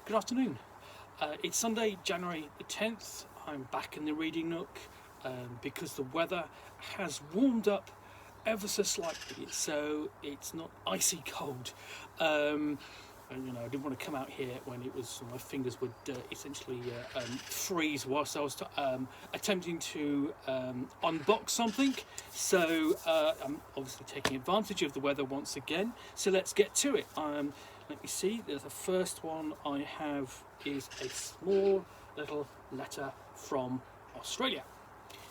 Good afternoon. It's Sunday, January the 10th. I'm back in the reading nook because the weather has warmed up ever so slightly, so it's not icy cold. And I didn't want to come out here when it was my fingers would essentially freeze whilst I was attempting to unbox something. So I'm obviously taking advantage of the weather once again. So let's get to it. Let me see. The first one I have is a small little letter from Australia.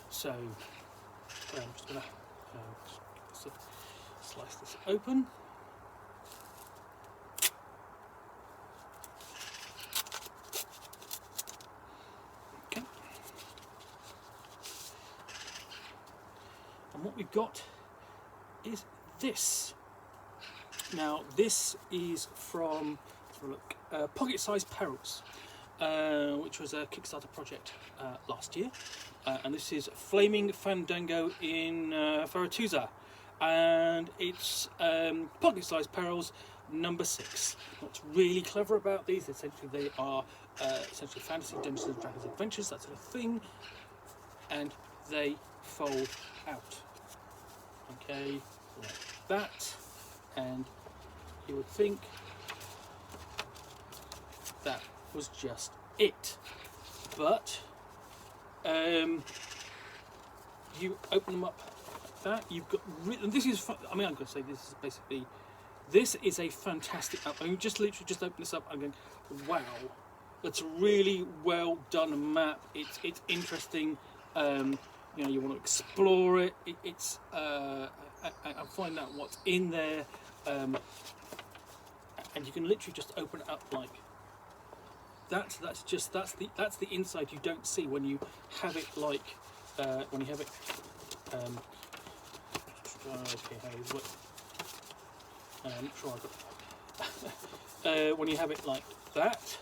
So I'm just going to slice this open. Okay. And what we've got is this. Now this is from Pocket Sized Perils, which was a Kickstarter project last year, and this is Flaming Fandango in Faratusa, and it's Pocket Sized Perils number 6. What's really clever about these, essentially they are essentially fantasy, Dungeons and Dragons adventures, that sort of thing, and they fold out. Okay, like that. And you would think that was just it, but you open them up like that. You've got, and this is. I mean, I'm going to say this is basically. This is a fantastic. I mean, just literally just open this up. I'm going, wow, that's a really well done map. It's interesting. You want to explore it. It's and find out what's in there. And you can literally just open it up like that. That's the inside you don't see when you have it like when you have it. Okay, how is what? I'm sure I got. When you have it like that,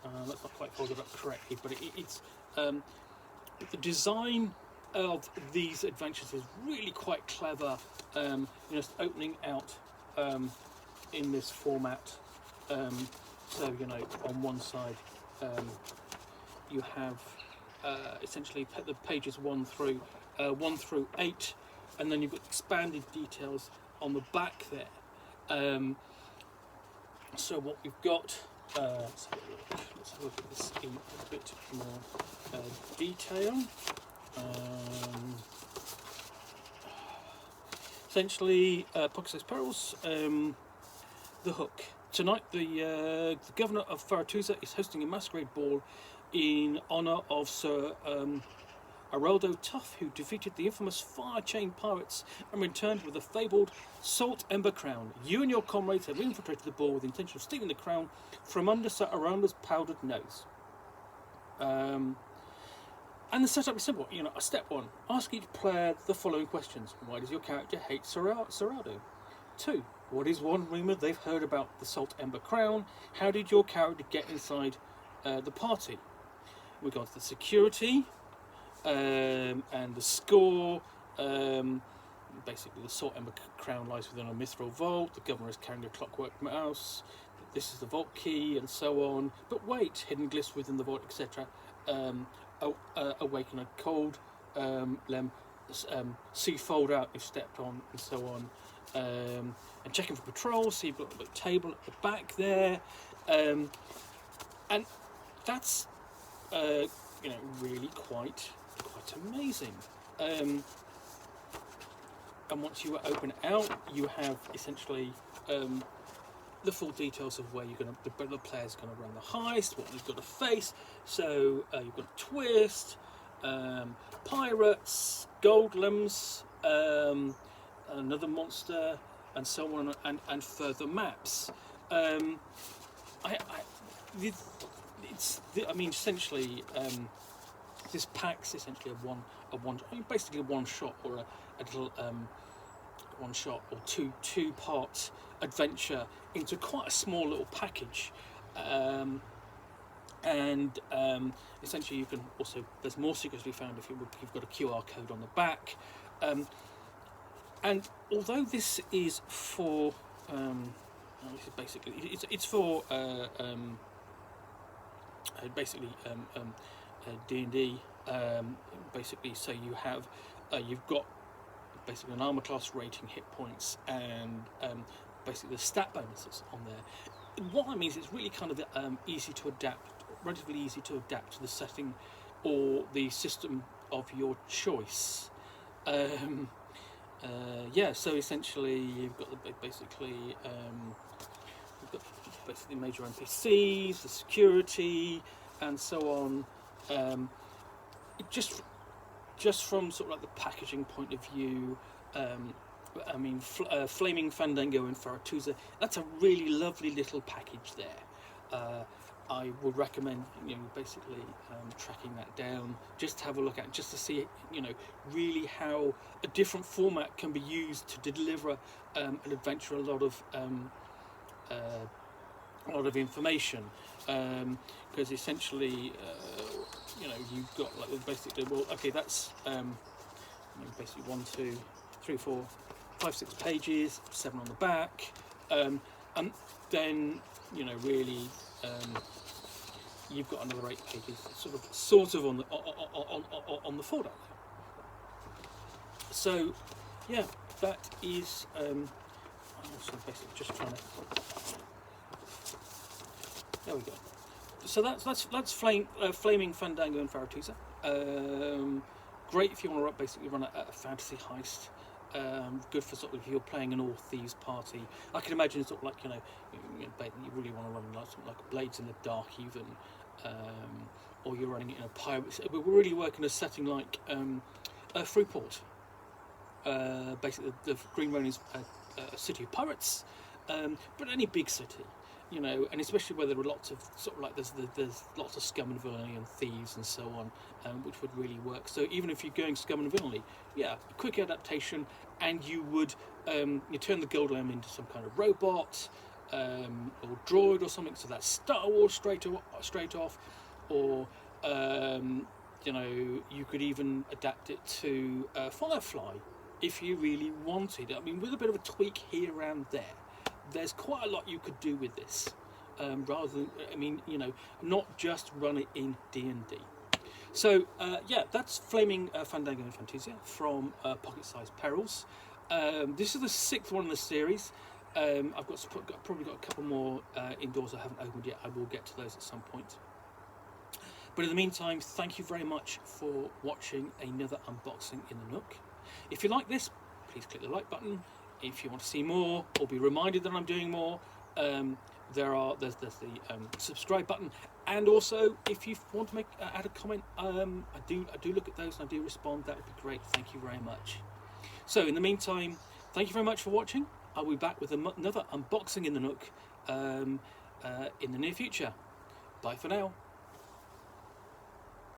that's not quite folded up correctly, but it's the design of these adventures is really quite clever. Just opening out in this format. So on one side you have essentially the pages 1 through 8, and then you've got expanded details on the back there. So what we've got. Let's have a look at this in a bit more detail. Essentially, Pocket Sized Perils, the hook. Tonight, the governor of Faratusa is hosting a masquerade ball in honour of Sir Araldo Tuff, who defeated the infamous Fire Chain Pirates and returned with the fabled Salt Ember Crown. You and your comrades have infiltrated the ball with the intention of stealing the crown from under Sir Araldo's powdered nose. And the setup is simple. Step 1: ask each player the following questions. Why does your character hate Sir Araldo? 2: what is one rumour they've heard about the Salt Ember Crown? How did your character get inside the party? We got the security and the score. Basically, the Salt Ember Crown lies within a mithril vault. The governor is carrying a clockwork mouse. This is the vault key, and so on. But wait, hidden glyphs within the vault, etc. Awaken a cold lem, see fold out if stepped on, and so on. And checking for patrols, so you've got a table at the back there, and that's really quite amazing. And once you open it out, you have essentially the full details of where the player's going to run the heist, what they've got to face. So you've got a twist, pirates, golems, another monster, and so on, and further maps. Essentially, this pack's essentially basically a one shot or a little one shot or two part adventure into quite a small little package. Essentially, you can also, there's more secrets to be found if you've got a QR code on the back. And although this is for, it's for basically D&D. Basically, so you have you've got basically an armor class rating, hit points, and basically the stat bonuses on there. What that means is it's really kind of easy to adapt, relatively easy to adapt to the setting or the system of your choice. Yeah, so essentially you've got basically major NPCs, the security, and so on. Just from sort of like the packaging point of view, I mean, Flaming Fandango and Faratusa, that's a really lovely little package there. I would recommend, basically tracking that down, just to have a look at, just to see, really how a different format can be used to deliver an adventure, a lot of information, because essentially, you've got like basically, well, okay, that's basically 1, 2, 3, 4, 5, 6 pages, 7 on the back, and then really. You've got another 8 pages, sort of on the folder. So, yeah, that is. I'm also basically just trying to. There we go. So that's Flaming Fandango and Faratusa. Great if you want to basically run a fantasy heist. Good for sort of if you're playing an all thieves party. I can imagine sort of like you really want to run something like Blades in the Dark even, or you're running it in a pirate. We're really working a setting like Freeport. Basically, the Green Ronins a city of pirates, but any big city. And especially where there are lots of sort of like there's lots of scum and villainy and thieves and so on, which would really work. So even if you're going scum and villainy, yeah, a quick adaptation, and you would you turn the Gold Lamb into some kind of robot or droid or something. So that's Star Wars straight off, or you could even adapt it to Firefly if you really wanted. I mean, with a bit of a tweak here and there. There's quite a lot you could do with this, rather than, not just run it in D&D. So, yeah, that's Flaming Fandango and Fantasia from Pocket Size Perils. This is the 6th one in the series. I've probably got a couple more indoors I haven't opened yet. I will get to those at some point. But in the meantime, thank you very much for watching another unboxing in the Nook. If you like this, please click the like button. If you want to see more or be reminded that I'm doing more, there's the subscribe button, and also if you want to add a comment, I do look at those and I do respond. That would be great. Thank you very much. So in the meantime, thank you very much for watching. I'll be back with another unboxing in the Nook in the near future. Bye for now.